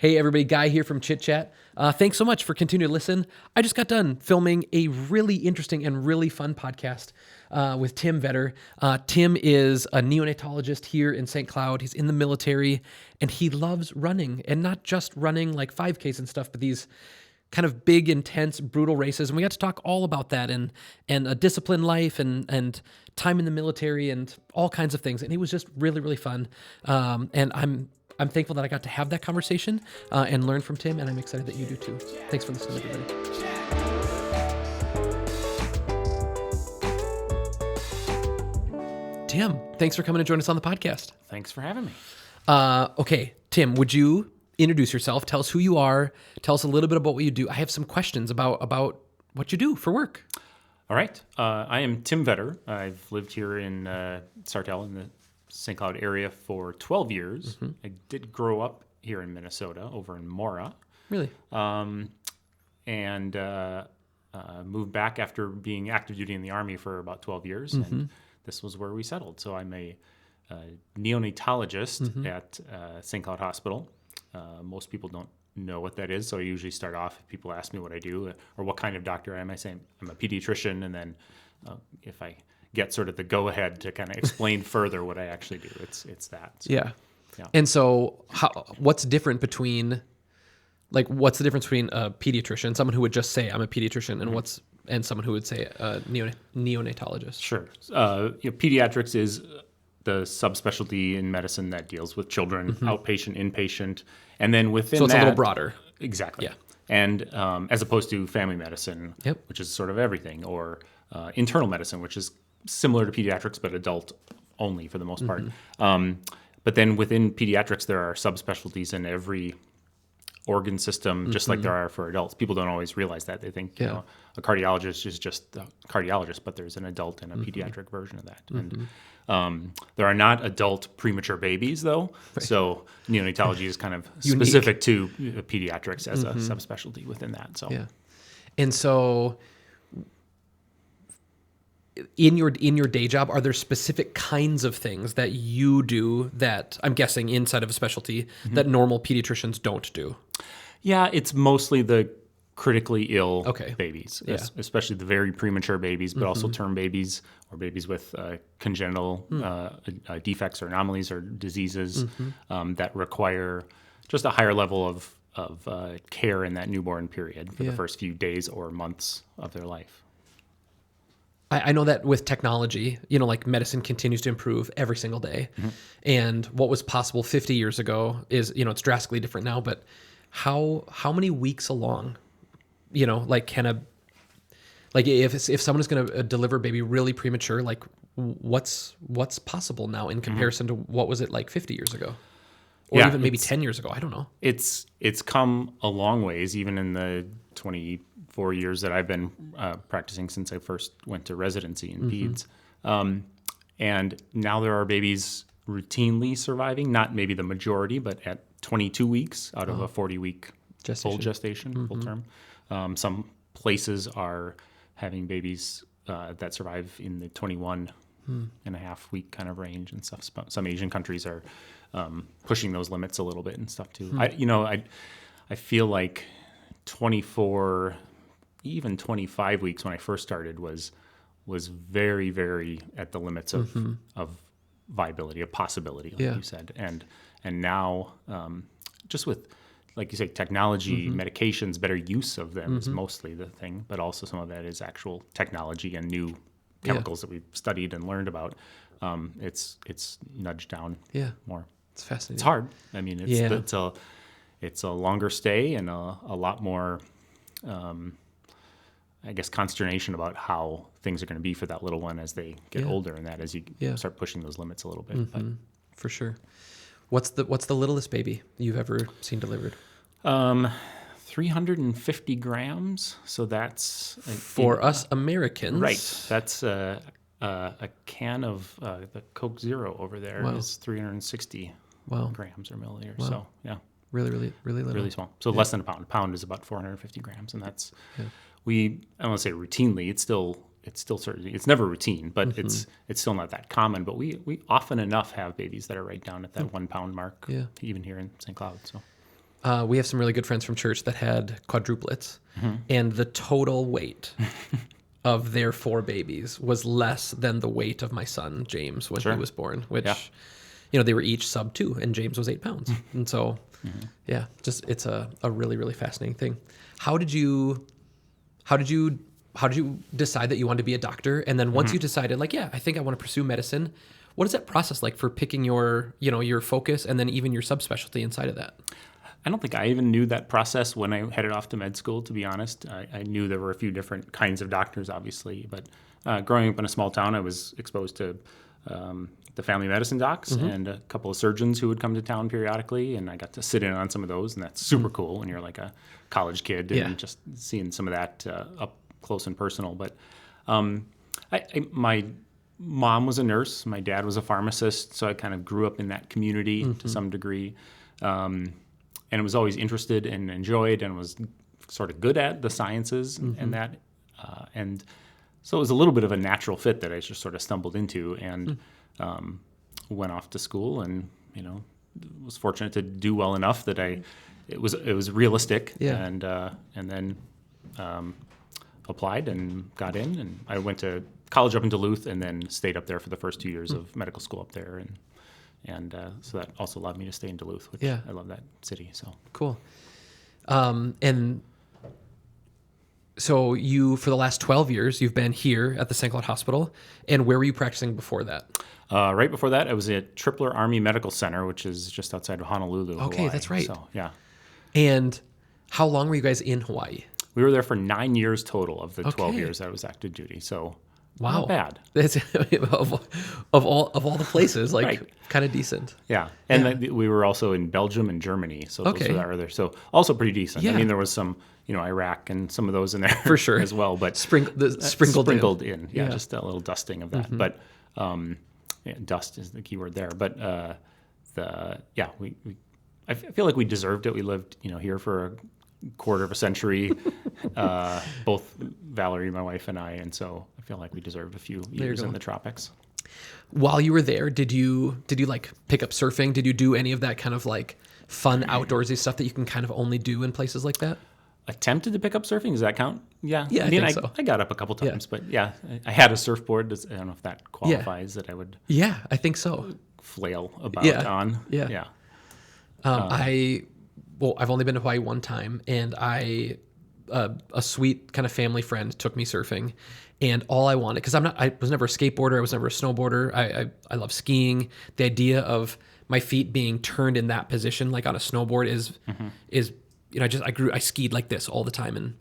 Hey everybody, Guy here from Chit Chat. Thanks so much for continuing to listen. I just got done filming a really interesting and really fun podcast with Timm Vedder. Tim is a neonatologist here in St. Cloud. He's in the military and he loves running, and not just running like 5Ks and stuff, but these kind of big, intense, brutal races. And we got to talk all about that and a disciplined life and time in the military and all kinds of things. And it was just really, really fun. And I'm thankful that I got to have that conversation and learn from Tim, and I'm excited that you do too. Thanks for listening, everybody. Tim, thanks for coming to join us on the podcast. Thanks for having me. Okay, Tim, would you introduce yourself? Tell us who you are. Tell us a little bit about what you do. I have some questions about what you do for work. All right. I am Timm Vedder. I've lived here in Sartell in the St. Cloud area for 12 years. Mm-hmm. I did grow up here in Minnesota, over in Mora. Really? And moved back after being active duty in the Army for about 12 years. Mm-hmm. And this was where we settled. So I'm a neonatologist Mm-hmm. at St. Cloud Hospital. Most people don't know what that is, so I usually start off, if people ask me what I do or what kind of doctor I am, I say I'm a pediatrician, and then if I get sort of the go-ahead to kind of explain further what I actually do, it's that. So, yeah. Yeah. And so what's the difference between a pediatrician, someone who would just say I'm a pediatrician, and someone who would say a neonatologist? Sure. Pediatrics is the subspecialty in medicine that deals with children, Mm-hmm. outpatient, inpatient, and then within So it's that, a little broader. Exactly. Yeah. And as opposed to family medicine, Yep. which is sort of everything, or internal medicine, which is similar to pediatrics but adult only for the most part. But then within pediatrics, there are subspecialties in every organ system, just like there are for adults. People don't always realize that. They think Yeah. a cardiologist is just a cardiologist, but there's an adult and a pediatric version of that. And there are not adult premature babies, though. Right. So neonatology is kind of specific to pediatrics as a subspecialty within that. So, yeah. And so in your day job, are there specific kinds of things that you do that I'm guessing inside of a specialty that normal pediatricians don't do? Yeah, it's mostly the critically ill babies, Yeah. especially the very premature babies, but also term babies or babies with congenital defects or anomalies or diseases that require just a higher level of care in that newborn period for the first few days or months of their life. I know that with technology, like medicine continues to improve every single day. Mm-hmm. And what was possible 50 years ago is, it's drastically different now, but how many weeks along, if someone is going to deliver a baby really premature, like what's possible now in comparison to what was it like 50 years ago? Or even maybe 10 years ago, I don't know. It's come a long ways, even in the 24 years that I've been practicing since I first went to residency in peds. And now there are babies routinely surviving, not maybe the majority, but at 22 weeks out of a 40-week full gestation, full term. Some places are having babies that survive in the 21 and a half week kind of range and stuff. Some Asian countries are pushing those limits a little bit and stuff too. I feel like 24, even 25 weeks when I first started was very, very at the limits of viability, of possibility, like you said. And now, just with, like you say, technology, medications, better use of them is mostly the thing, but also some of that is actual technology and new chemicals that we've studied and learned about. It's nudged down more. It's fascinating. It's hard. I mean, it's a longer stay and a lot more, I guess, consternation about how things are going to be for that little one as they get older, and that as you start pushing those limits a little bit. But, for sure. What's the littlest baby you've ever seen delivered? 350 grams. So that's for us Americans, right? That's a can of the Coke Zero over there is 360 grams or milliliters. Wow. So yeah, really little, really small. So less than a pound. A pound is about 450 grams, and that's I don't want to say routinely. It's still certainly, it's never routine, but it's still not that common. But we often enough have babies that are right down at that 1 pound mark, even here in St. Cloud. So We have some really good friends from church that had quadruplets, and the total weight of their 4 babies was less than the weight of my son James when he was born, which, they were each sub 2, and James was 8 pounds. And so, just it's a really, really fascinating thing. How did you decide that you wanted to be a doctor? And then once you decided, like, I think I want to pursue medicine, what is that process like for picking your focus and then even your subspecialty inside of that? I don't think I even knew that process when I headed off to med school, to be honest. I knew there were a few different kinds of doctors, obviously, but growing up in a small town, I was exposed to the family medicine docs and a couple of surgeons who would come to town periodically, and I got to sit in on some of those, and that's super cool when you're like a college kid and just seeing some of that up close and personal. But my mom was a nurse, my dad was a pharmacist, so I kind of grew up in that community to some degree. And was always interested and enjoyed and was sort of good at the sciences and that. And so it was a little bit of a natural fit that I just sort of stumbled into and went off to school and, was fortunate to do well enough that it was realistic and then applied and got in. And I went to college up in Duluth and then stayed up there for the first 2 years of medical school up there. And so that also allowed me to stay in Duluth, which I love that city. So cool. And so for the last 12 years, you've been here at the St. Cloud Hospital. And where were you practicing before that? Right before that, I was at Tripler Army Medical Center, which is just outside of Honolulu, Okay, Hawaii. that's right. So, yeah. And how long were you guys in Hawaii? We were there for 9 years total of the 12 years that I was active duty. So wow, not bad. That's of all the places, like kind of decent. Yeah, and we were also in Belgium and Germany, so those were there. So also pretty decent. Yeah. I mean, there was some, Iraq and some of those in there for sure as well, but sprinkled in. Yeah, just a little dusting of that. But dust is the key word there. But I feel like we deserved it. We lived, here for a quarter of a century, both Valerie, my wife, and I, and so I feel like we deserved a few years in the tropics. While you were there, did you like pick up surfing? Did you do any of that kind of like fun outdoorsy stuff that you can kind of only do in places like that? Attempted to pick up surfing. Does that count? Yeah. Yeah, I think so. I got up a couple times, but I had a surford. I don't know if that qualifies that I would. Yeah, I think so. Flail about on. Yeah. I've only been to Hawaii one time, and a sweet kind of family friend took me surfing, and all I wanted, because I was never a skateboarder, I was never a snowboarder. I love skiing. The idea of my feet being turned in that position, like on a snowboard, is I skied like this all the time, and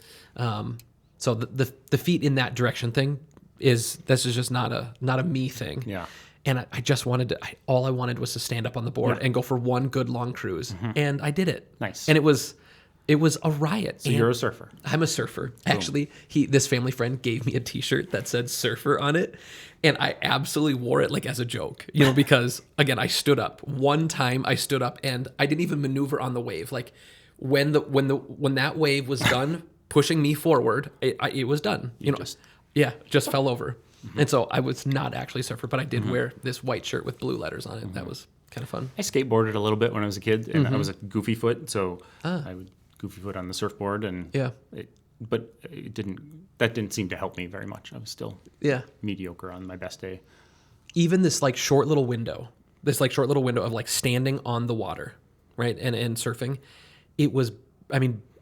so the feet in that direction thing is just not a me thing. Yeah. And I just wanted all I wanted was to stand up on the board and go for one good long cruise. And I did it. Nice. And it was a riot. So you're a surfer. I'm a surfer. Boom. Actually, this family friend gave me a t-shirt that said surfer on it. And I absolutely wore it like as a joke, because again, I stood up. One time I stood up and I didn't even maneuver on the wave. Like when that wave was done pushing me forward, it was done. Just fell over. And so I was not actually a surfer, but I did wear this white shirt with blue letters on it. That was kind of fun. I skateboarded a little bit when I was a kid, and I was a goofy foot, so I would goofy foot on the surfboard, and that didn't seem to help me very much. I was still mediocre on my best day. Even this like short little window of like standing on the water, right, and surfing, it was,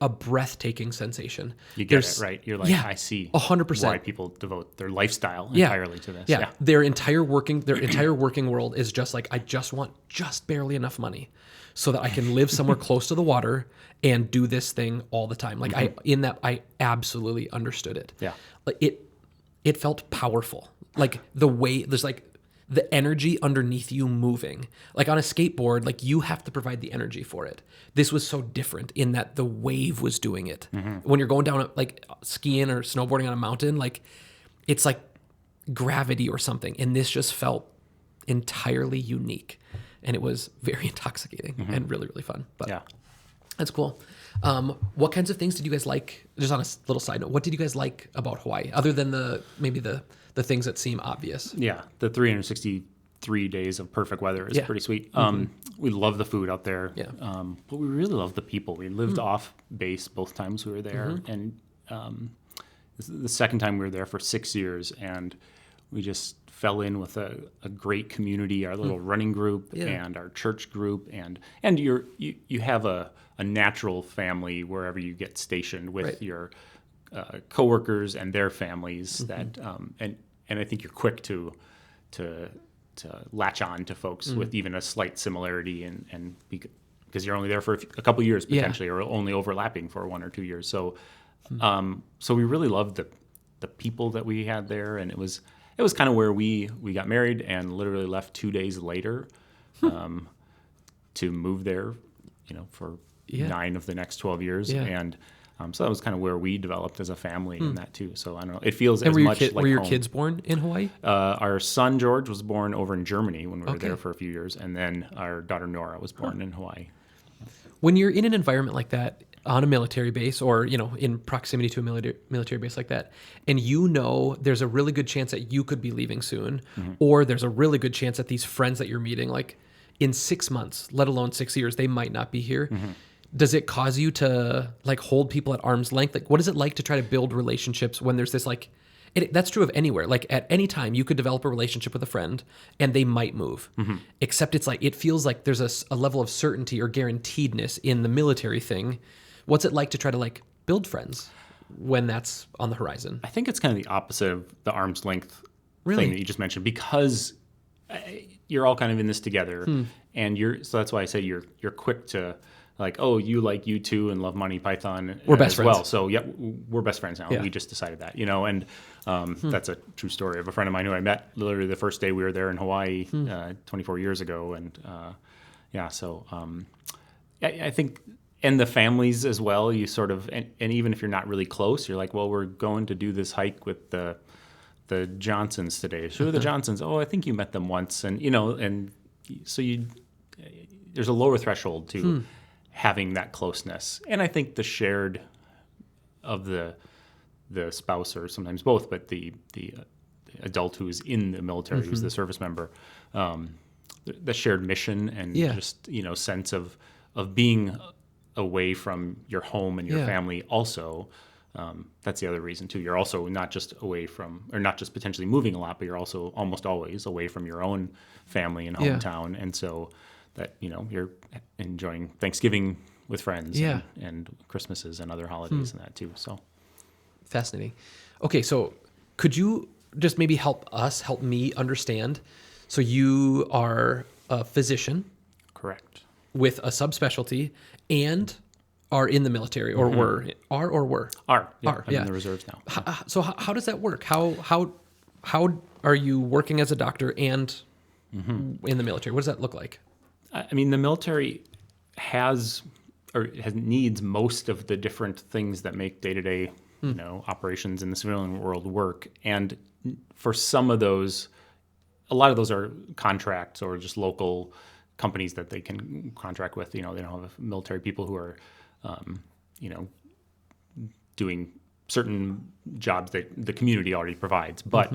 a breathtaking sensation. You get it, right? You're like, I see 100% why people devote their lifestyle entirely to this. Yeah. Their entire working world is just like, I just want just barely enough money so that I can live somewhere close to the water and do this thing all the time. Like I absolutely understood it. Yeah. Like it felt powerful. Like the way there's like the energy underneath you moving. Like on a skateboard, like you have to provide the energy for it. This was so different in that the wave was doing it. When you're going down like skiing or snowboarding on a mountain, like it's like gravity or something. And this just felt entirely unique. And it was very intoxicating and really, really fun. But that's cool. What kinds of things did you guys like, just on a little side note, what did you guys like about Hawaii other than maybe the things that seem obvious? Yeah, the 360 3 days of perfect weather is Yeah. pretty sweet. We love the food out there. Yeah. But we really love the people. We lived off base both times we were there. And this is the second time we were there for 6 years. And we just fell in with a great community, our little running group and our church group. And you have a natural family wherever you get stationed with your coworkers and their families that and I think you're quick to latch on to folks with even a slight similarity and because you're only there for a couple years potentially or only overlapping for 1 or 2 years. So so we really loved the people that we had there, and it was kind of where we got married and literally left 2 days later to move there, for 9 of the next 12 years. And so that was kind of where we developed as a family in that too. So I don't know. It feels as much like were your home. kids born in Hawaii? Our son George was born over in Germany when we were there for a few years, and then our daughter Nora was born in Hawaii. When you're in an environment like that on a military base or, in proximity to a military base like that, and there's a really good chance that you could be leaving soon, or there's a really good chance that these friends that you're meeting, like in 6 months, let alone 6 years, they might not be here. Does it cause you to like hold people at arm's length? Like, what is it like to try to build relationships when there's this like, that's true of anywhere. Like at any time you could develop a relationship with a friend and they might move, except it's like, it feels like there's a level of certainty or guaranteedness in the military thing. What's it like to try to like build friends when that's on the horizon? I think it's kind of the opposite of the arm's length thing that you just mentioned, because you're all kind of in this together, and so that's why I say you're quick to like, oh, you like U2 and love Monty Python. We're best friends. Well, so we're best friends now. Yeah. We just decided that, and that's a true story of a friend of mine who I met literally the first day we were there in Hawaii 24 years ago, and so I think. And the families as well, you sort of, and even if you're not really close, you're like, well, we're going to do this hike with the Johnsons today. Who are the Johnsons? Oh, I think you met them once. And, and so there's a lower threshold to having that closeness. And I think the shared of the spouse, or sometimes both, but the adult who is in the military, who's the service member, the shared mission and just, sense of being away from your home and your family also. That's the other reason too. You're also not just away from, or not just potentially moving a lot, but you're also almost always away from your own family and hometown. And so that, you're enjoying Thanksgiving with friends and Christmases and other holidays and that too. So fascinating. Okay. So could you just maybe help me understand? So you are a physician. Correct. With a subspecialty and are in the military or were. I'm in the reserves now. So how does that work? How are you working as a doctor and in the military? What does that look like? I mean, the military needs most of the different things that make day-to-day, operations in the civilian world work. And for some of those, a lot of those are contracts or just local companies that they can contract with. They don't have military people who are, doing certain jobs that the community already provides. But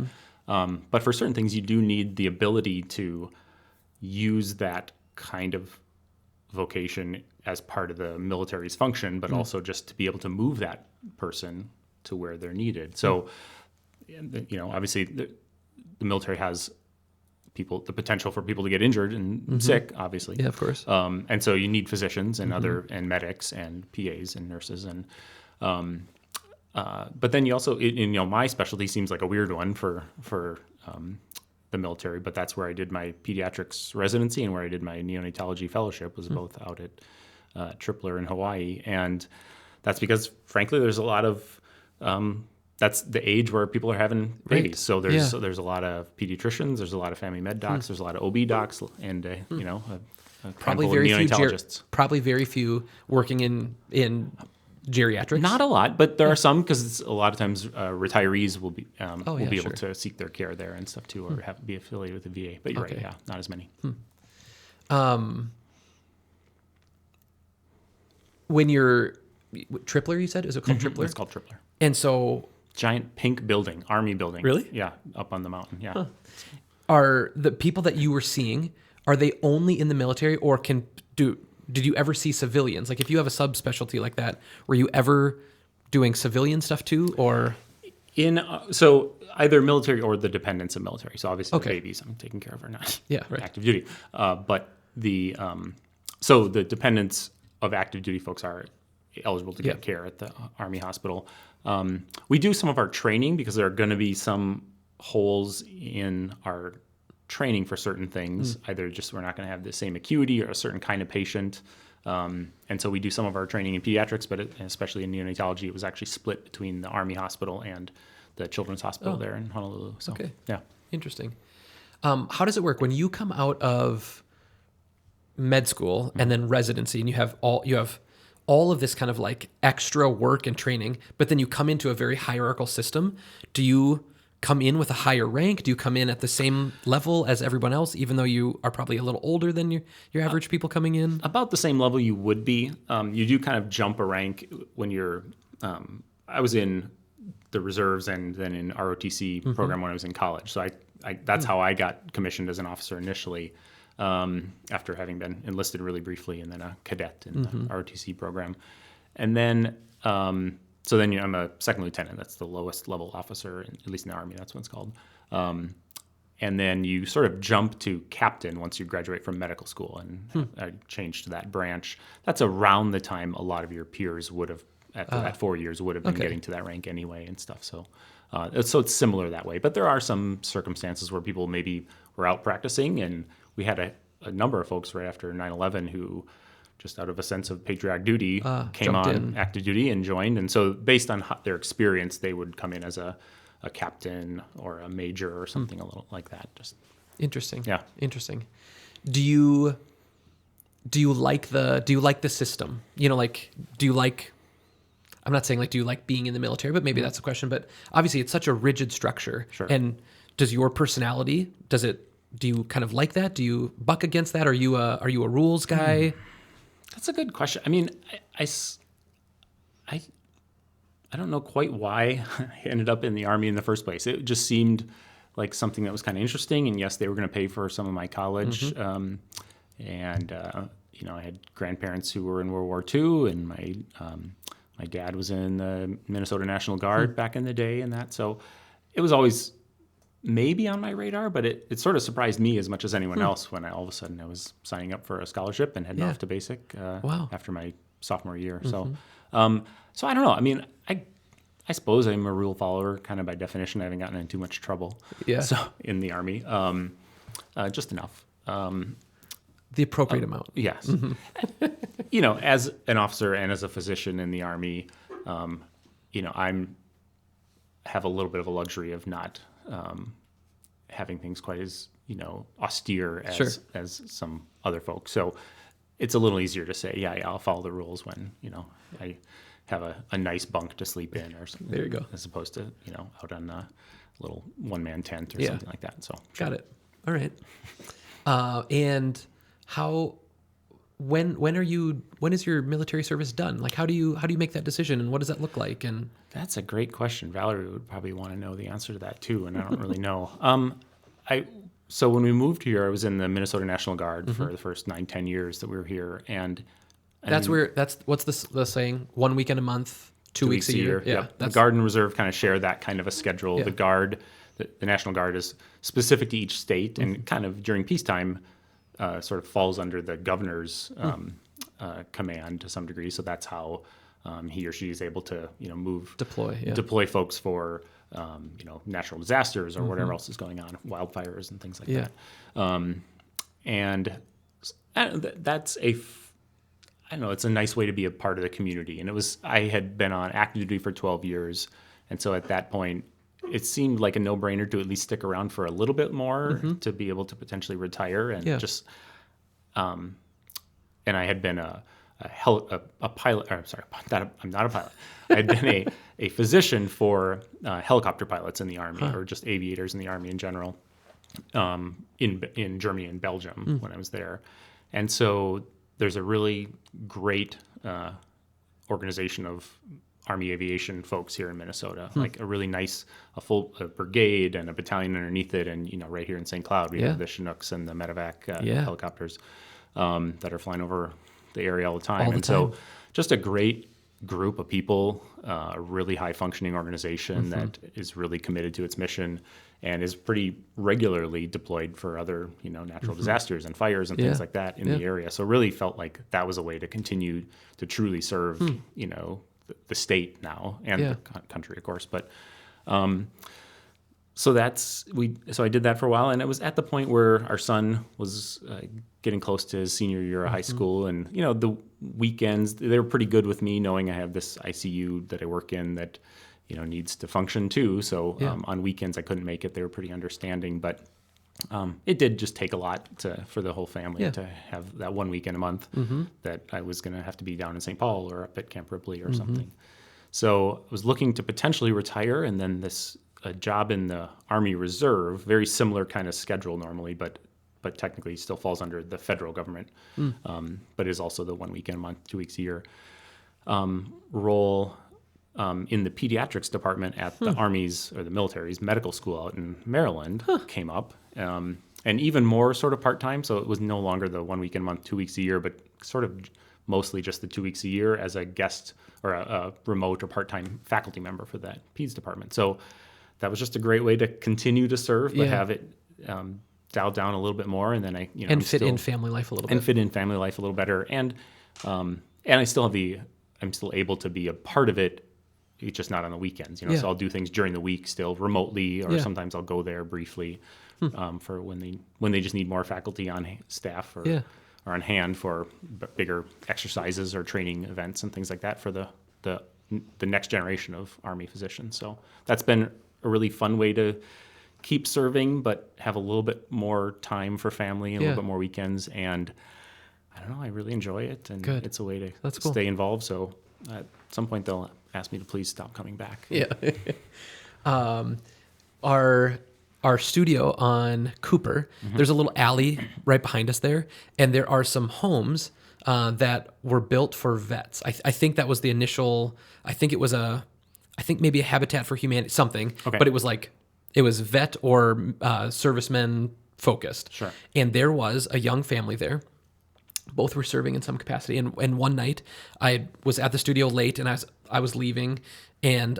for certain things, you do need the ability to use that kind of vocation as part of the military's function, but also just to be able to move that person to where they're needed. So, obviously the military has the potential for people to get injured and sick, obviously. Yeah, of course. And so you need physicians and and medics and PAs and nurses and, but then you also, my specialty seems like a weird one for the military, but that's where I did my pediatrics residency and where I did my neonatology fellowship was both out at Tripler in Hawaii. And that's because, frankly, there's a lot of, that's the age where people are having babies. Right. So there's a lot of pediatricians, there's a lot of family med docs, there's a lot of OB docs, and a probably very few probably very few working in geriatrics. Not a lot, but there are some, because a lot of times retirees will be able to seek their care there and stuff too, or be affiliated with the VA. But you're right, not as many. When you're Tripler, you said, is it called Tripler? It's called Tripler. And so giant pink building, army building. Really? Yeah, up on the mountain. Yeah. are the people that you were seeing, are they only in the military, or did you ever see civilians? Like if you have a subspecialty like that, were you ever doing civilian stuff too, or? So either military or the dependents of military. So obviously Okay. the babies I'm taking care of are not Yeah, right. active duty. But so the dependents of active duty folks are eligible to get care at the Army hospital. We do some of our training because there are going to be some holes in our training for certain things. Either just we're not going to have the same acuity or a certain kind of patient. And so we do some of our training in pediatrics, but especially in neonatology, it was actually split between the Army hospital and the Children's Hospital there in Honolulu. So, Okay. yeah. Interesting. How does it work when you come out of med school and then residency, and you have all of this kind of like extra work and training, but then you come into a very hierarchical system? Do you come in with a higher rank? Do you come in at the same level as everyone else, even though you are probably a little older than your average people coming in? About the same level you would be. You do kind of jump a rank when you're. I was in the reserves and then in ROTC program when I was in college. So that's how I got commissioned as an officer initially, after having been enlisted really briefly and then a cadet in the ROTC program, and then. So then I'm a second lieutenant. That's the lowest level officer, at least in the Army. That's what it's called. And then you sort of jump to captain once you graduate from medical school, and I changed to that branch. That's around the time a lot of your peers would have, after that 4 years, would have been getting to that rank anyway and stuff. So it's similar that way. But there are some circumstances where people maybe were out practicing, and we had a number of folks right after 9/11 who, just out of a sense of patriotic duty, came on active duty and joined. And so based on their experience, they would come in as a captain or a major or something a little like that. Just Interesting. Yeah. Interesting. Do you like the system? You know, like, I'm not saying like, do you like being in the military, but maybe that's the question. But obviously it's such a rigid structure. Sure. And does your personality, do you kind of like that? Do you buck against that? Are you a rules guy? That's a good question. I mean, I don't know quite why I ended up in the Army in the first place. It just seemed like something that was kind of interesting. And yes, they were going to pay for some of my college. I had grandparents who were in World War II, and my dad was in the Minnesota National Guard back in the day and that. So it was always maybe on my radar, but it sort of surprised me as much as anyone else when all of a sudden I was signing up for a scholarship and heading off to basic after my sophomore year. So I don't know. I mean, I suppose I'm a rule follower kind of by definition. I haven't gotten in too much trouble so in the Army, just enough. The appropriate amount. Yes. As an officer and as a physician in the Army, I'm have a little bit of a luxury of not having things quite as austere as some other folks. So it's a little easier to say, yeah, I'll follow the rules when I have a nice bunk to sleep in or something. There you go. As opposed to out on a little one-man tent or something like that. So got it. All right. And when is your military service done? Like how do you make that decision, and what does that look like? And that's a great question. Valerie would probably want to know the answer to that too, and I don't really know. So when we moved here, I was in the Minnesota National Guard for the first 9-10 years that we were here, and what's the saying? 1 weekend a month, 2 weeks a year. Yeah, yep. The Guard and Reserve kind of share that kind of a schedule. Yeah. The Guard, the National Guard, is specific to each state, and kind of during peacetime, sort of falls under the governor's command to some degree. So that's how he or she is able to deploy folks for natural disasters or whatever else is going on, wildfires and things like that. And that's I don't know, it's a nice way to be a part of the community. And I had been on active duty for 12 years. And so at that point, it seemed like a no-brainer to at least stick around for a little bit more to be able to potentially retire and and I had been a pilot. Or, I'm sorry, I'm not a pilot. I had been a physician for helicopter pilots in the Army, or just aviators in the Army in general, in Germany and Belgium when I was there. And so there's a really great organization of Army aviation folks here in Minnesota, like a really nice, a brigade and a battalion underneath it. And, right here in St. Cloud, we have the Chinooks and the medevac helicopters that are flying over the area all the time. So just a great group of people, a really high functioning organization that is really committed to its mission and is pretty regularly deployed for other, natural disasters and fires and things like that in the area. So really felt like that was a way to continue to truly serve, the state now and the country, of course. But so I did that for a while, and it was at the point where our son was getting close to his senior year of high school, and the weekends they were pretty good with me, knowing I have this ICU that I work in that needs to function too. So on weekends I couldn't make it. They were pretty understanding, but it did just take a lot for the whole family to have that 1 weekend a month that I was going to have to be down in St. Paul or up at Camp Ripley or something. So I was looking to potentially retire, and then a job in the Army Reserve, very similar kind of schedule normally, but technically still falls under the federal government, but is also the 1 weekend a month, 2 weeks a year role in the pediatrics department at the Army's or the military's medical school out in Maryland came up, and even more sort of part-time. So it was no longer the 1 weekend a month, 2 weeks a year, but sort of mostly just the 2 weeks a year as a guest or a remote or part-time faculty member for that PEDS department. So that was just a great way to continue to serve, but have it dialed down a little bit more, and then and fit in family life a little bit. And fit in family life a little better, and I still have I'm still able to be a part of it. It's just not on the weekends, So I'll do things during the week still remotely, or sometimes I'll go there briefly for when they just need more faculty on staff or on hand for bigger exercises or training events and things like that for the next generation of Army physicians. So that's been a really fun way to keep serving, but have a little bit more time for family and a little bit more weekends. And I don't know, I really enjoy it, and it's a way to stay involved. So at some point they'll ask me to please stop coming back. Our studio on Cooper, there's a little alley right behind us there, and there are some homes that were built for vets. I think that was the initial. I think maybe a Habitat for Humanity something, but it was vet or servicemen focused. Sure. And there was a young family there. Both were serving in some capacity. And one night I was at the studio late, and I was leaving, and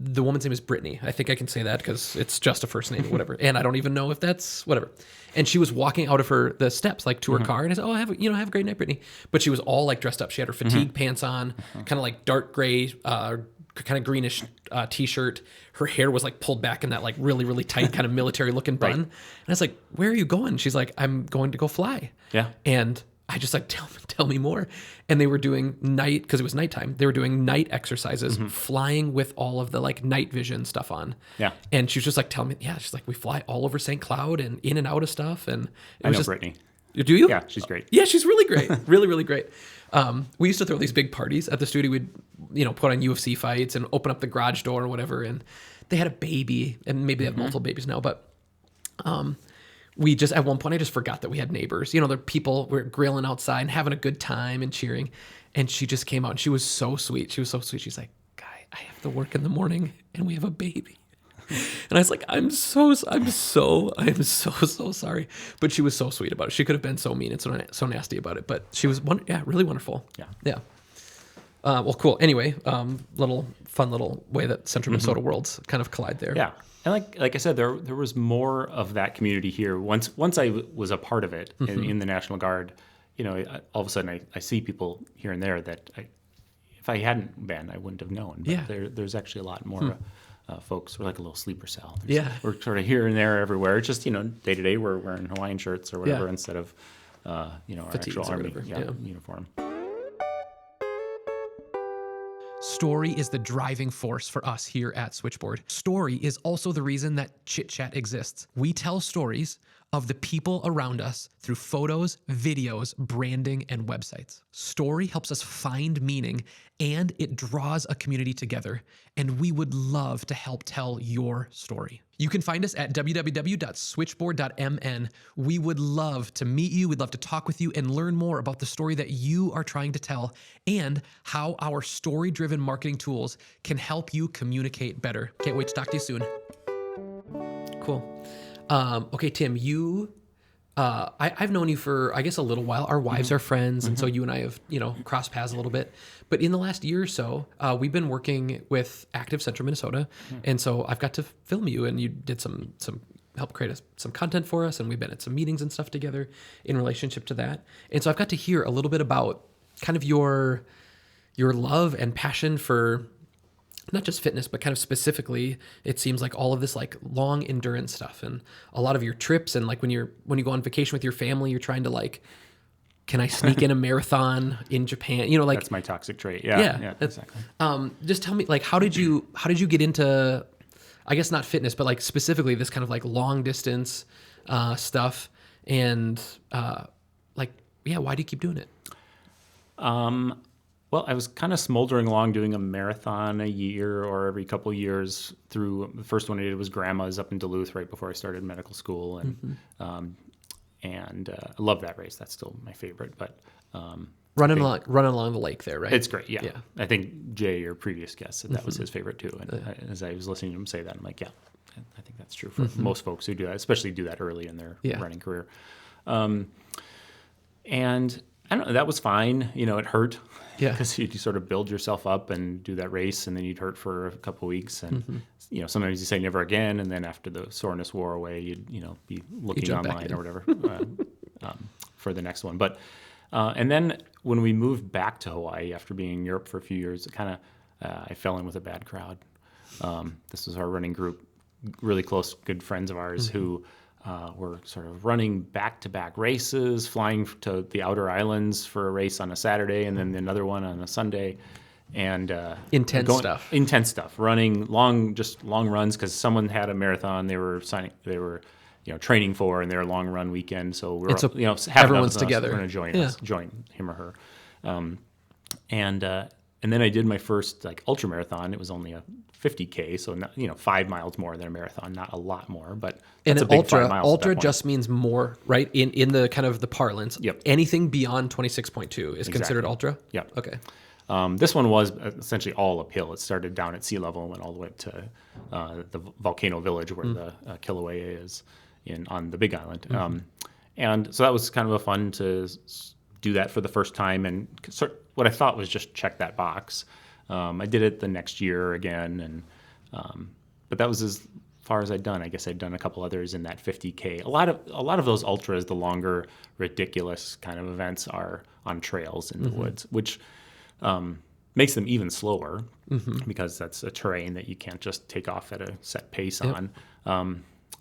the woman's name is Brittany. I think I can say that because it's just a first name or whatever. And I don't even know if that's whatever. And she was walking out of the steps, like to her car. And I said, have a great night, Brittany. But she was all like dressed up. She had her fatigue pants on, kind of like dark gray, kind of greenish t-shirt. Her hair was like pulled back in that like really, really tight kind of military looking bun. And I was like, where are you going? She's like, I'm going to go fly. Yeah. And I just like, tell me more. And they were doing because it was nighttime. They were doing night exercises, flying with all of the like night vision stuff on. Yeah. And she was just like telling me, she's like, we fly all over St. Cloud and in and out of stuff. And I know Brittany. Do you? Yeah, she's great. Yeah, she's really great. Really, really great. We used to throw these big parties at the studio. We'd, put on UFC fights and open up the garage door or whatever. And they had a baby, and maybe they have multiple babies now, but we just, at one point, I just forgot that we had neighbors. The people were grilling outside and having a good time and cheering. And she just came out, and she was so sweet. She's like, Guy, I have to work in the morning, and we have a baby. And I was like, I'm so sorry. But she was so sweet about it. She could have been so mean and so nasty about it, but she was really wonderful. Yeah. Well, cool. Anyway, fun little way that Central Minnesota worlds kind of collide there. Yeah. And like I said, there was more of that community here. Once I was a part of it in the National Guard, all of a sudden I see people here and there that if I hadn't been, I wouldn't have known. But there's actually a lot more folks. We're like a little sleeper cell. We're sort of here and there everywhere. It's just, day to day we're wearing Hawaiian shirts or whatever instead of, our actual Army uniform. Story is the driving force for us here at Switchboard. Story is also the reason that Chit Chat exists. We tell stories of the people around us through photos, videos, branding, and websites. Story helps us find meaning, and it draws a community together, and we would love to help tell your story. You can find us at www.switchboard.mn. We would love to meet you. We'd love to talk with you and learn more about the story that you are trying to tell and how our story-driven marketing tools can help you communicate better. Can't wait to talk to you soon. Cool. Okay, Tim, I've known you for, I guess, a little while. Our wives are friends, and so you and I have, crossed paths a little bit. But in the last year or so, we've been working with Active Central Minnesota, and so I've got to film you, and you did some help create some content for us, and we've been at some meetings and stuff together in relationship to that. And so I've got to hear a little bit about kind of your love and passion for not just fitness, but kind of specifically, it seems like all of this like long endurance stuff and a lot of your trips. And like when you go on vacation with your family, you're trying to like, can I sneak in a marathon in Japan? That's my toxic trait. Yeah, exactly. Just tell me, like, how did you get into, I guess not fitness, but like specifically this kind of like long distance stuff, and why do you keep doing it? Well, I was kind of smoldering along doing a marathon a year or every couple of years through. The first one I did was Grandma's up in Duluth right before I started medical school, and I love that race. That's still my favorite. But running along the lake there, right? It's great. Yeah. I think Jay, your previous guest, said that was his favorite too. And as I was listening to him say that, I'm like, yeah, I think that's true for most folks who do that, especially do that early in their running career. And I don't know, that was fine. It hurt. Yeah. Because you sort of build yourself up and do that race, and then you'd hurt for a couple of weeks. And, sometimes you say never again. And then after the soreness wore away, you'd, be looking online or whatever for the next one. But, and then when we moved back to Hawaii after being in Europe for a few years, it kind of, I fell in with a bad crowd. This was our running group, really close, good friends of ours who were sort of running back-to-back races, flying to the outer islands for a race on a Saturday and then another one on a Sunday, and intense stuff. Running long runs because someone had a marathon they were training for, and their long run weekend. So we're everyone's together. We're going to join him or her, and then I did my first like ultra marathon. It was only a 50K, so not 5 miles more than a marathon, not a lot more, but that's a big 5 miles. Ultra just means more, right? In the kind of the parlance. Yep. Anything beyond 26.2 is considered ultra. Yep. Okay. This one was essentially all uphill. It started down at sea level and went all the way up to the volcano village where the Kilauea is on the Big Island. And so that was kind of a fun to do that for the first time, and what I thought was just check that box. I did it the next year again, and but that was as far as I'd done. I guess I'd done a couple others in that 50K. A lot of those ultras, the longer, ridiculous kind of events, are on trails in the woods, which makes them even slower because that's a terrain that you can't just take off at a set pace on.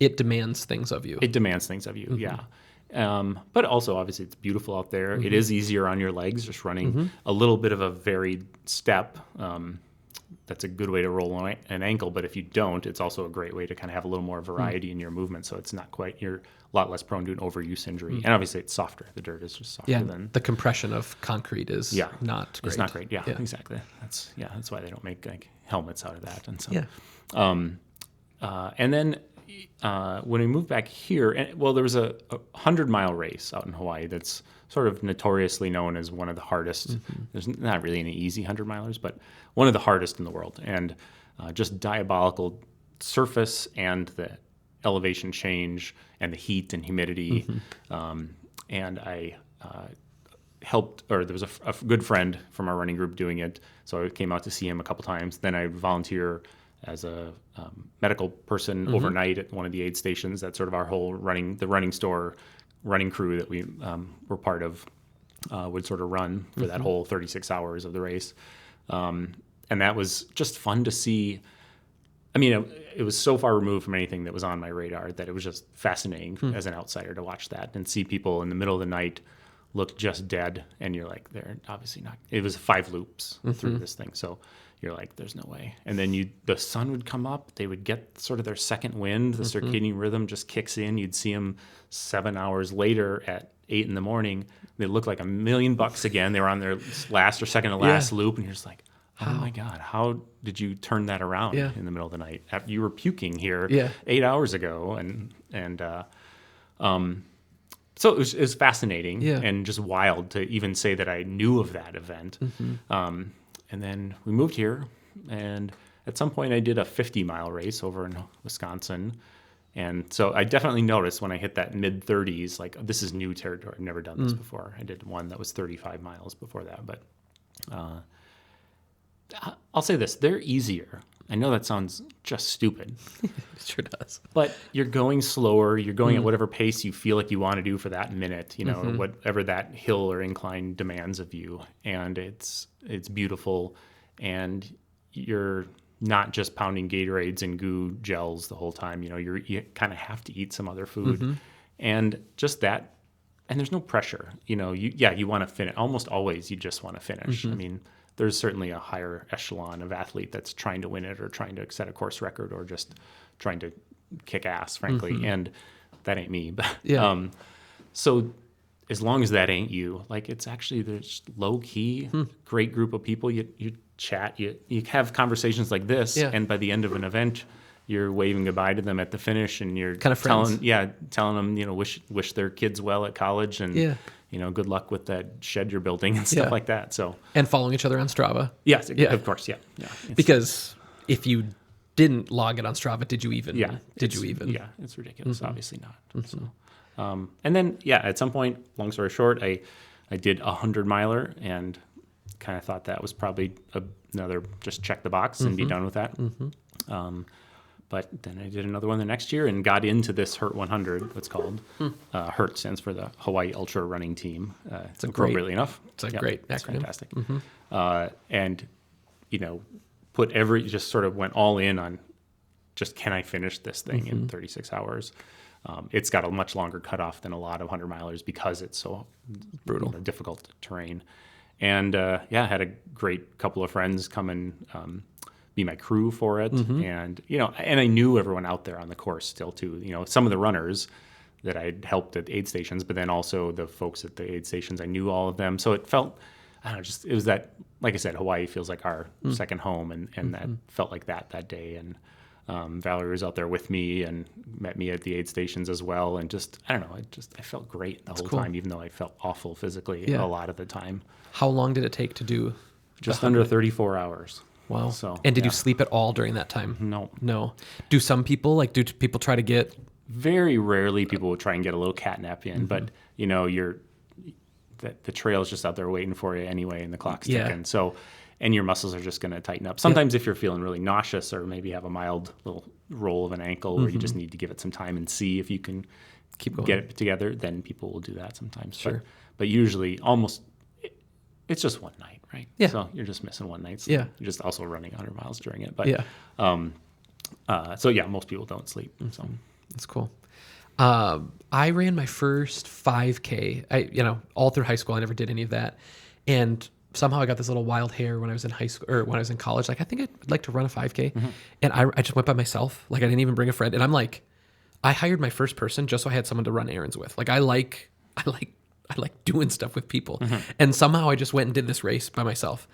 It demands things of you. Yeah. But also, obviously, it's beautiful out there. It is easier on your legs, just running a little bit of a varied step. That's a good way to roll an ankle, but if you don't, it's also a great way to kind of have a little more variety in your movement, so it's not quite, you're a lot less prone to an overuse injury. And obviously, it's softer. The dirt is just softer than... the compression of concrete is not great. It's not great, exactly. That's why they don't make like helmets out of that. And so, and then... when we moved back here, there was a 100-mile race out in Hawaii that's sort of notoriously known as one of the hardest. There's not really any easy 100-milers, but one of the hardest in the world. And just diabolical surface and the elevation change and the heat and humidity. And I helped, or there was a good friend from our running group doing it, so I came out to see him a couple times. Then I volunteer as a medical person overnight at one of the aid stations. That's sort of our whole running crew that we were part of would sort of run for that whole 36 hours of the race. And that was just fun to see. I mean, it was so far removed from anything that was on my radar that it was just fascinating as an outsider to watch that and see people in the middle of the night look just dead. And you're like, they're obviously not. It was 5 loops through this thing. So you're like, there's no way. And then the sun would come up. They would get sort of their second wind. The circadian rhythm just kicks in. You'd see them 7 hours later at 8 in the morning. They look like $1,000,000 again. They were on their last or second to last loop. And you're just like, oh my God, how did you turn that around in the middle of the night? You were puking here 8 hours ago. So it was fascinating and just wild to even say that I knew of that event. And then we moved here, and at some point I did a 50-mile race over in Wisconsin. And so I definitely noticed when I hit that mid-30s, like, this is new territory. I've never done this before. I did one that was 35 miles before that. But I'll say this, they're easier. I know that sounds just stupid. It sure does. But you're going slower. You're going at whatever pace you feel like you want to do for that minute, you know, whatever that hill or incline demands of you. And it's beautiful. And you're not just pounding Gatorades and goo gels the whole time. You know, you kind of have to eat some other food. And just that. And there's no pressure. You know, you want to finish. Almost always you just want to finish. I mean, there's certainly a higher echelon of athlete that's trying to win it or trying to set a course record or just trying to kick ass, frankly. And that ain't me. But so as long as that ain't you, like, it's actually, there's low key, great group of people. You chat, you have conversations like this. And by the end of an event, you're waving goodbye to them at the finish, and you're kind of telling them, you know, wish their kids well at college, and you know, good luck with that shed you're building and stuff like that. So, and following each other on Strava. Yes, of course, Because if you didn't log it on Strava, did you even? Yeah, it's ridiculous. Obviously not. So, and then at some point, long story short, I did 100-miler and kind of thought that was probably another just check the box and be done with that. But then I did another one the next year and got into this HURT 100, it's called. HURT stands for the Hawaii Ultra Running Team. It's appropriately enough. It's a great acronym. It's fantastic. And, you know, just sort of went all in on just, can I finish this thing in 36 hours? It's got a much longer cutoff than a lot of 100-milers because it's so brutal, difficult terrain. And I had a great couple of friends come and be my crew for it. And, you know, and I knew everyone out there on the course still too, you know, some of the runners that I'd helped at aid stations, but then also the folks at the aid stations, I knew all of them. So it felt, I don't know, it was that, like I said, Hawaii feels like our second home, and that felt like that day. And Valerie was out there with me and met me at the aid stations as well. And just, I don't know, I felt great the whole time, even though I felt awful physically a lot of the time. How long did it take to do? Just under 34 hours. Wow. And did you sleep at all during that time? No. Do some people, do people try to get? Very rarely people will try and get a little catnap in, but, you know, the trail's just out there waiting for you anyway, and the clock's ticking. So, and your muscles are just going to tighten up. Sometimes if you're feeling really nauseous or maybe have a mild little roll of an ankle where you just need to give it some time and see if you can get it together, then people will do that sometimes. Sure. But usually it's just one night, right? Yeah. So you're just missing one night. So you're just also running 100 miles during it. But most people don't sleep. So that's cool. I ran my first 5K. All through high school, I never did any of that, and somehow I got this little wild hair when I was in high school or when I was in college. Like, I think I'd like to run a 5K, and I just went by myself. Like, I didn't even bring a friend, and I'm like, I hired my first person just so I had someone to run errands with. Like, I like doing stuff with people. And somehow I just went and did this race by myself,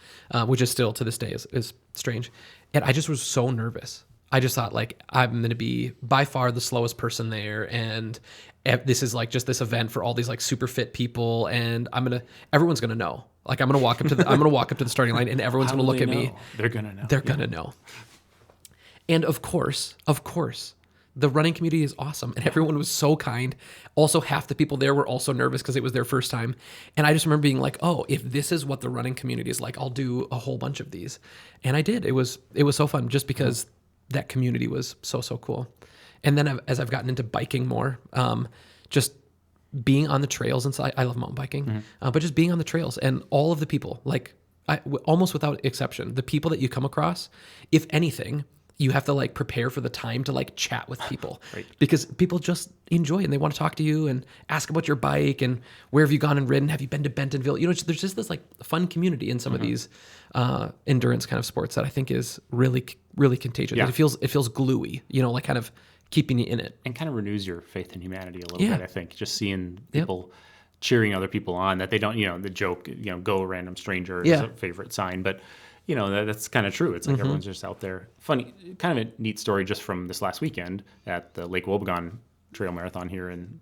which is still to this day is strange. And I just was so nervous. I just thought, like, I'm going to be by far the slowest person there. And this is like just this event for all these like super fit people. And everyone's going to know. Like, I'm going to walk up to the starting line, and everyone's going to look at me. They're going to know. They're going to know. And of course, the running community is awesome, and everyone was so kind. Also, half the people there were also nervous because it was their first time. And I just remember being like, oh, if this is what the running community is like, I'll do a whole bunch of these. And I did. It was so fun just because that community was so cool. And then as I've gotten into biking more, just being on the trails, and I love mountain biking, but just being on the trails and all of the people, like almost without exception, the people that you come across, if anything, you have to like prepare for the time to like chat with people Right. because people just enjoy and they want to talk to you and ask about your bike and where have you gone and ridden? Have you been to Bentonville? You know, there's just this like fun community in some of these endurance kind of sports that I think is really, really contagious. Yeah. It feels gluey, you know, like kind of keeping you in it. And kind of renews your faith in humanity a little Yeah. bit, I think. Just seeing people cheering other people on, that they don't, the joke, go random stranger is Yeah. a favorite sign. But, that's kind of true. It's like everyone's just out there. Funny, kind of a neat story just from this last weekend at the Lake Wobegon Trail Marathon here in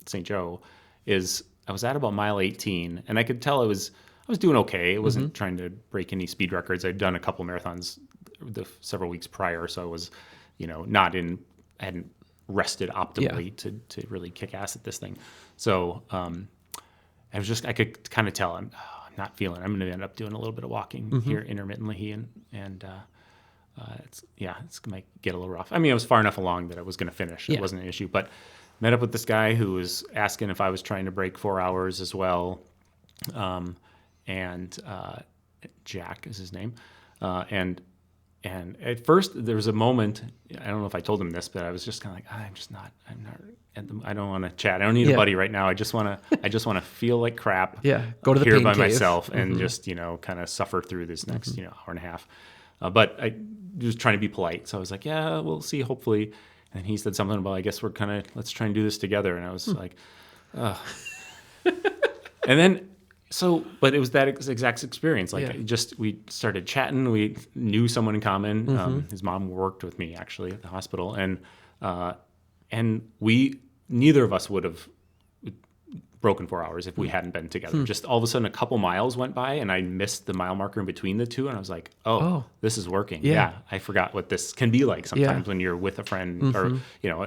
St. Joe is I was at about mile 18, and I could tell I was doing okay. It wasn't trying to break any speed records. I'd done a couple marathons several weeks prior, so I was, I hadn't rested optimally to really kick ass at this thing. So I could kind of tell I'm not feeling. I'm going to end up doing a little bit of walking here intermittently, and it's might get a little rough. I mean, I was far enough along that I was going to finish. It wasn't an issue, but met up with this guy who was asking if I was trying to break 4 hours as well, and Jack is his name, and at first there was a moment, I don't know if I told him this, but I was just kind of like, I don't want to chat. I don't need a buddy right now. I just want to feel like crap. Yeah. Go to the here pain by cave. myself and just, kind of suffer through this next, hour and a half. But I was trying to be polite. So I was like, yeah, we'll see, hopefully. And he said something about, I guess let's try and do this together. And I was like, ugh. And then, but it was that exact experience. Like we started chatting. We knew someone in common. His mom worked with me actually at the hospital, and neither of us would have broken 4 hours if we hadn't been together. Just all of a sudden, a couple miles went by, and I missed the mile marker in between the two, and I was like, "Oh, this is working." Yeah, I forgot what this can be like sometimes when you're with a friend or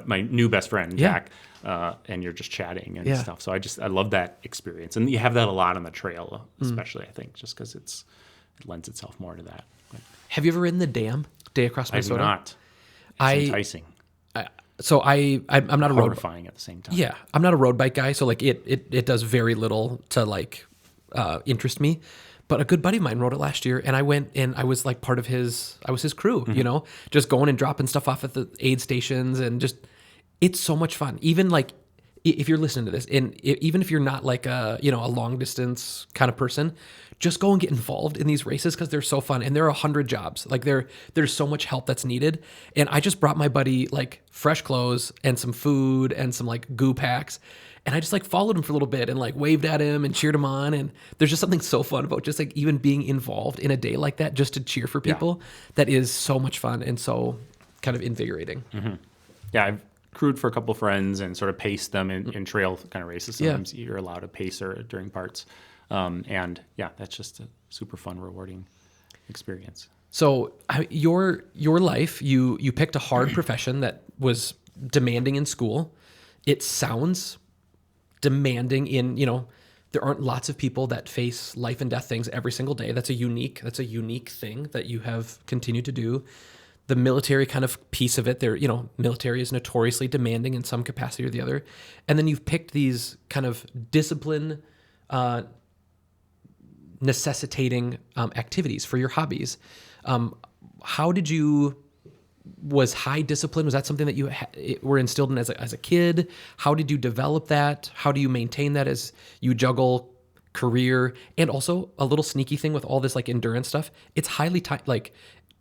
my new best friend Jack, and you're just chatting and stuff. So I love that experience, and you have that a lot on the trail, especially I think, just because it lends itself more to that. But Have you ever ridden the dam day across I do Minnesota? not. It's enticing, So I'm not a road. horrifying at the same time. Yeah, I'm not a road bike guy, so like it does very little to like interest me. But a good buddy of mine rode it last year, and I went and I was like part of his crew, just going and dropping stuff off at the aid stations, and just it's so much fun. Even like if you're listening to this, and even if you're not like a long distance kind of person, just go and get involved in these races because they're so fun, and there are 100 jobs. Like there's so much help that's needed. And I just brought my buddy like fresh clothes and some food and some like goo packs, and I just like followed him for a little bit and like waved at him and cheered him on. And there's just something so fun about just like even being involved in a day like that, just to cheer for people. That is so much fun and so kind of invigorating. Yeah, I've crewed for a couple friends and sort of paced them in trail kind of races. Sometimes you're allowed a pacer during parts. And that's just a super fun, rewarding experience. So your life, you picked a hard profession that was demanding in school. It sounds demanding there aren't lots of people that face life and death things every single day. That's a unique thing that you have continued to do. The military kind of piece of it, military is notoriously demanding in some capacity or the other. And then you've picked these kind of discipline, necessitating activities for your hobbies. Was high discipline, was that something that you were instilled in as a kid? How did you develop that? How do you maintain that as you juggle career and also a little sneaky thing with all this like endurance stuff? It's highly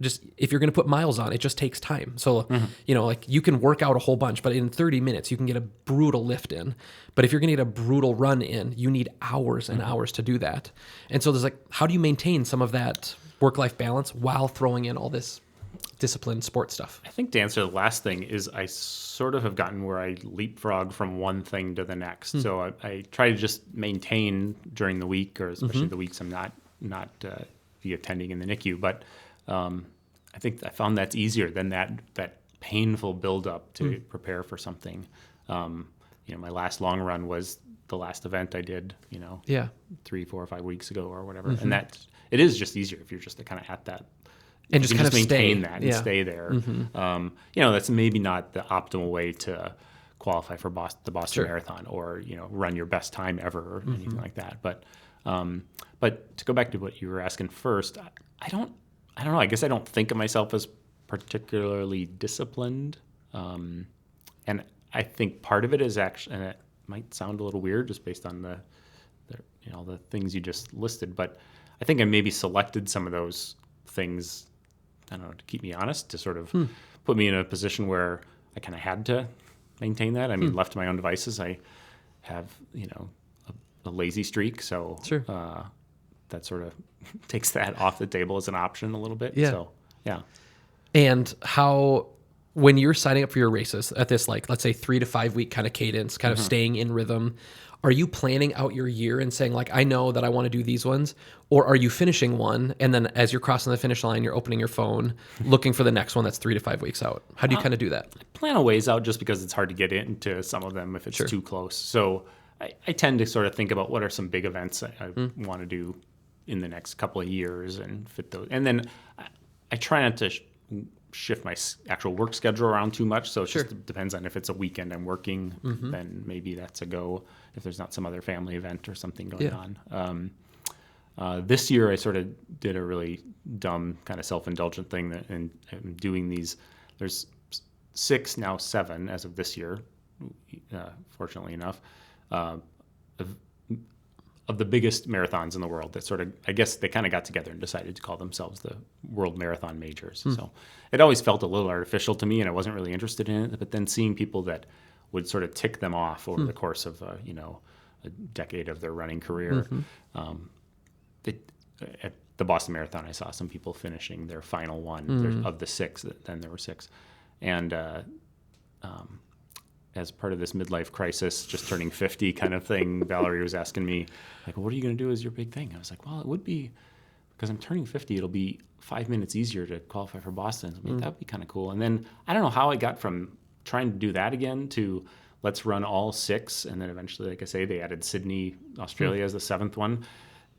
just if you're going to put miles on, it just takes time. So, like you can work out a whole bunch, but in 30 minutes you can get a brutal lift in. But if you're going to get a brutal run in, you need hours and hours to do that. And so there's like, how do you maintain some of that work-life balance while throwing in all this discipline sport stuff? I think to answer the last thing is I sort of have gotten where I leapfrog from one thing to the next. So I try to just maintain during the week, or especially the weeks I'm not attending in the NICU. But I think I found that's easier than that painful buildup to prepare for something. My last long run was the last event I did, 3, 4, or 5 weeks ago or whatever. And that it is just easier if you're just kind of at that. And just kind of maintain that and stay there. That's maybe not the optimal way to qualify for the Boston Marathon or run your best time ever or anything like that. But to go back to what you were asking first, I don't know. I guess I don't think of myself as particularly disciplined. And I think part of it is actually, and it might sound a little weird just based on the things you just listed, but I think I maybe selected some of those things, I don't know, to keep me honest, to sort of put me in a position where I kind of had to maintain that. I mean, left to my own devices, I have, a lazy streak. So Sure. That sort of takes that off the table as an option a little bit. Yeah. So, yeah. And how, when you're signing up for your races at this, like, let's say 3 to 5 week kind of cadence, kind of staying in rhythm, are you planning out your year and saying, like, I know that I want to do these ones? Or are you finishing one, and then as you're crossing the finish line, you're opening your phone, looking for the next one that's 3 to 5 weeks out? How do you kind of do that? I plan a ways out just because it's hard to get into some of them if it's too close. So I tend to sort of think about what are some big events I want to do in the next couple of years and fit those. And then I try not to shift my actual work schedule around too much. So it just depends on if it's a weekend I'm working, then maybe that's a go if there's not some other family event or something going on. This year I sort of did a really dumb kind of self-indulgent thing and I'm doing these. There's 6, now 7 as of this year, fortunately enough, of the biggest marathons in the world that sort of, I guess they kind of got together and decided to call themselves the World Marathon Majors. So it always felt a little artificial to me and I wasn't really interested in it. But then seeing people that would sort of tick them off over the course of, a decade of their running career. At the Boston Marathon, I saw some people finishing their final one of the 6, then there were 6. And as part of this midlife crisis, just turning 50 kind of thing, Valerie was asking me, like, what are you going to do as your big thing? I was like, well, it would be, because I'm turning 50, it'll be 5 minutes easier to qualify for Boston. I mean, that'd be kind of cool. And then I don't know how I got from trying to do that again to let's run all 6. And then eventually, like I say, they added Sydney, Australia as the 7th one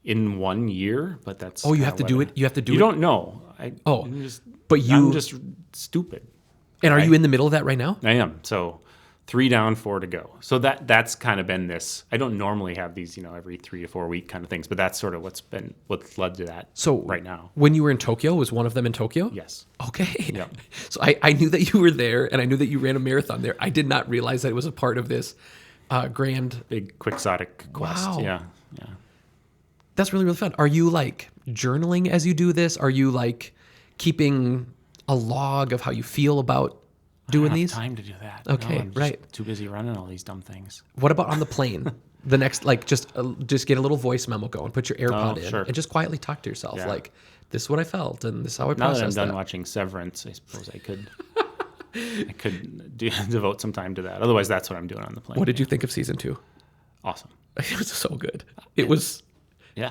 in 1 year. But that's you have to do it. You have to do it. You don't know. I'm just stupid. And are you in the middle of that right now? I am. So 3 down, 4 to go. So that's kind of been this. I don't normally have these, every 3 to 4 week kind of things, but that's sort of what's led to that. So right now, when you were in Tokyo, was one of them in Tokyo? Yes. Okay. Yep. So I knew that you were there, and I knew that you ran a marathon there. I did not realize that it was a part of this grand big quixotic quest. Wow. Yeah. That's really, really fun. Are you like journaling as you do this? Are you like keeping a log of how you feel about doing these? I don't have time to do that. Okay, I'm just too busy running all these dumb things. What about on the plane? The next, like, just get a little voice memo going, put your AirPod in, and just quietly talk to yourself. Yeah. Like, this is what I felt, and this is how I processed that. Now that I'm done that. watching Severance, I suppose I could devote some time to that. Otherwise, that's what I'm doing on the plane. What did you think of season 2? Awesome. It was so good. It was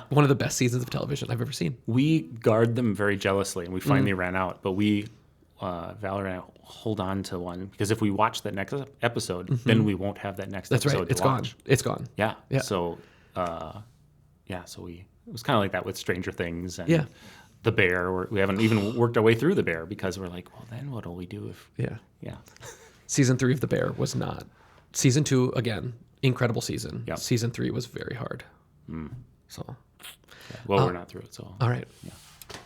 one of the best seasons of television I've ever seen. We guard them very jealously, and we finally ran out. But Valerie and I hold on to one because if we watch that next episode, then we won't have that next episode. That's right. Watch. It's gone. Yeah. So, so it was kind of like that with Stranger Things and The Bear. We haven't even worked our way through The Bear because we're like, well, then what will we do if? Yeah. Season 3 of The Bear was not. Season 2 again, incredible season. Yep. Season 3 was very hard. So. Yeah. Well, we're not through it, so. All right. Yeah.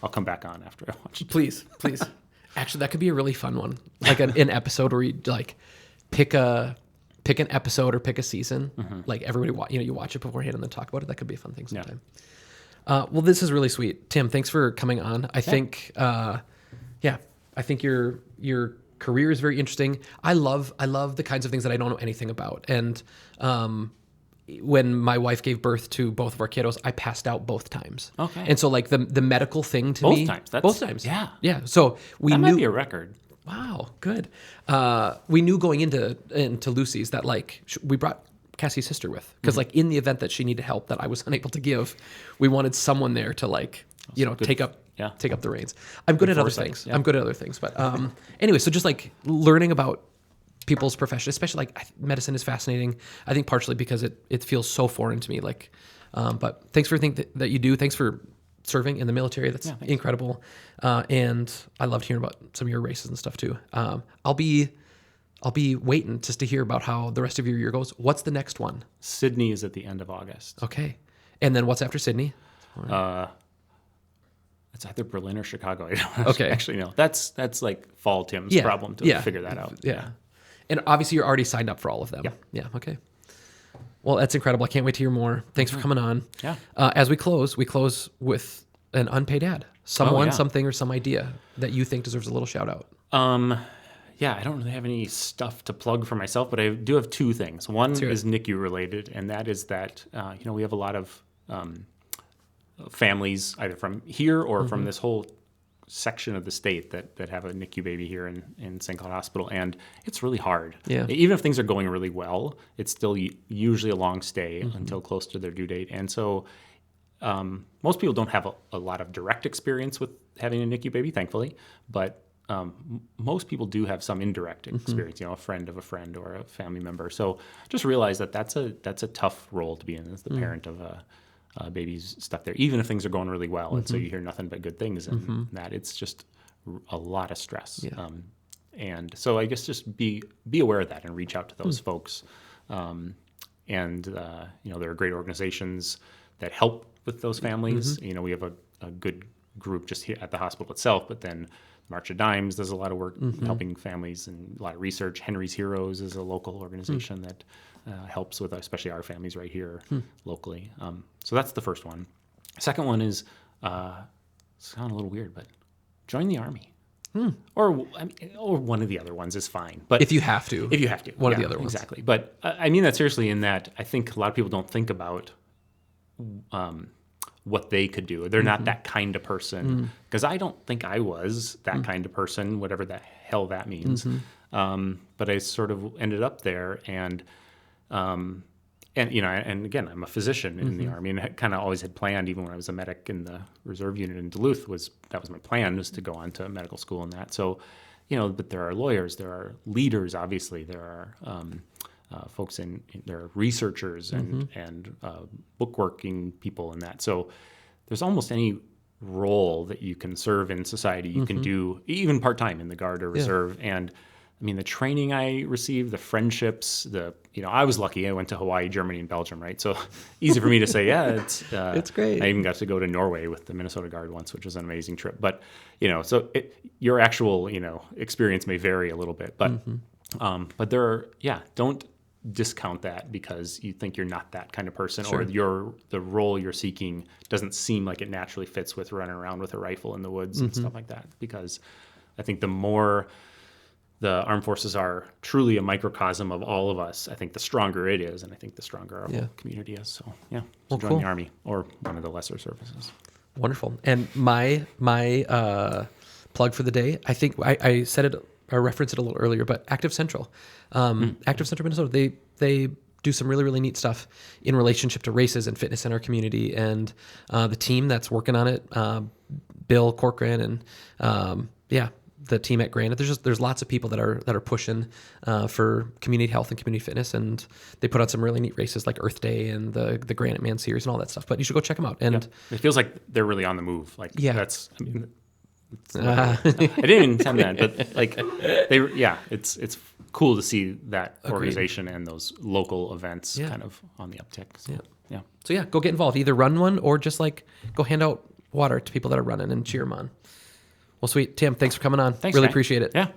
I'll come back on after I watch it. Please. Actually, that could be a really fun one, like an episode where you like pick an episode or pick a season. Like everybody, you watch it beforehand and then talk about it. That could be a fun thing sometime. Well, this is really sweet, Tim. Thanks for coming on. I think, I think your career is very interesting. I love the kinds of things that I don't know anything about, and when my wife gave birth to both of our kiddos, I passed out both times. Okay. And so like the medical thing to me. Both times. Yeah. Yeah. So we knew. That might be a record. Wow. Good. We knew going into Lucy's that like we brought Cassie's sister with because like in the event that she needed help that I was unable to give, we wanted someone there to like, take up the reins. I'm good at other things. Yeah. I'm good at other things. But anyway, so just like learning about people's profession, especially like medicine is fascinating. I think partially because it feels so foreign to me. Like, but thanks for everything that you do. Thanks for serving in the military. That's incredible. And I loved hearing about some of your races and stuff too. I'll be waiting just to hear about how the rest of your year goes. What's the next one? Sydney is at the end of August. Okay. And then what's after Sydney? I It's either Berlin or Chicago. I don't Okay. actually know. That's like fall Tim's Yeah. problem to Yeah. figure that out. Yeah. And obviously you're already signed up for all of them. Yeah. Yeah. Okay. Well, that's incredible. I can't wait to hear more. Thanks for coming on. Yeah. As we close with an unpaid ad. Someone, yeah. something, or some idea that you think deserves a little shout out. Yeah, I don't really have any stuff to plug for myself, but I do have two things. One is NICU related, and that is that we have a lot of families either from here or from this whole section of the state that have a NICU baby here in St. Cloud Hospital, and it's really hard. Yeah. Even if things are going really well, it's still usually a long stay until close to their due date, and so most people don't have a lot of direct experience with having a NICU baby, thankfully, but most people do have some indirect experience, a friend of a friend or a family member. So just realize that that's a tough role to be in as the parent of a baby's stuck there, even if things are going really well. And so you hear nothing but good things, and that it's just a lot of stress. Yeah. And so I guess just be aware of that and reach out to those folks. There are great organizations that help with those families. We have a good group just here at the hospital itself, but then March of Dimes does a lot of work helping families and a lot of research. Henry's Heroes is a local organization that helps with especially our families right here locally. So that's the first one. Second one is, it's kind of a little weird, but join the Army. Or one of the other ones is fine. But If you have to. One of the other ones. Exactly. But I mean that seriously in that I think a lot of people don't think about what they could do. They're not that kind of person, because I don't think I was that kind of person, whatever the hell that means. But I sort of ended up there, and again, I'm a physician in the Army, and I kind of always had planned, even when I was a medic in the reserve unit in Duluth, that was my plan, was to go on to medical school and that. So, but there are lawyers, there are leaders, obviously, there are folks there are researchers and bookworking people and that. So there's almost any role that you can serve in society, you can do even part-time in the Guard or Reserve. And I mean, the training I received, the friendships, I was lucky. I went to Hawaii, Germany, and Belgium, right? So easy for me to say, it's great. I even got to go to Norway with the Minnesota Guard once, which was an amazing trip. But, so your actual, experience may vary a little bit. But, but don't discount that because you think you're not that kind of person, or the role you're seeking doesn't seem like it naturally fits with running around with a rifle in the woods and stuff like that. Because I think the more the armed forces are truly a microcosm of all of us, I think the stronger it is, and I think the stronger our whole community is. So join the Army or one of the lesser services. Wonderful. And my plug for the day, I think I said it, I referenced it a little earlier, but Active Central. Active Central Minnesota, they do some really, really neat stuff in relationship to races and fitness in our community. And the team that's working on it, Bill Corcoran and the team at Granite, there's lots of people that are pushing for community health and community fitness, and they put on some really neat races like Earth Day and the Granite Man series and all that stuff. But you should go check them out. And it feels like they're really on the move. Like that's. I mean, I didn't intend that, but it's cool to see that organization and those local events kind of on the uptick. So, go get involved. Either run one or just go hand out water to people that are running and cheer them on. Well, sweet. Tim, thanks for coming on. Thanks, really Matt. appreciate it. Yeah.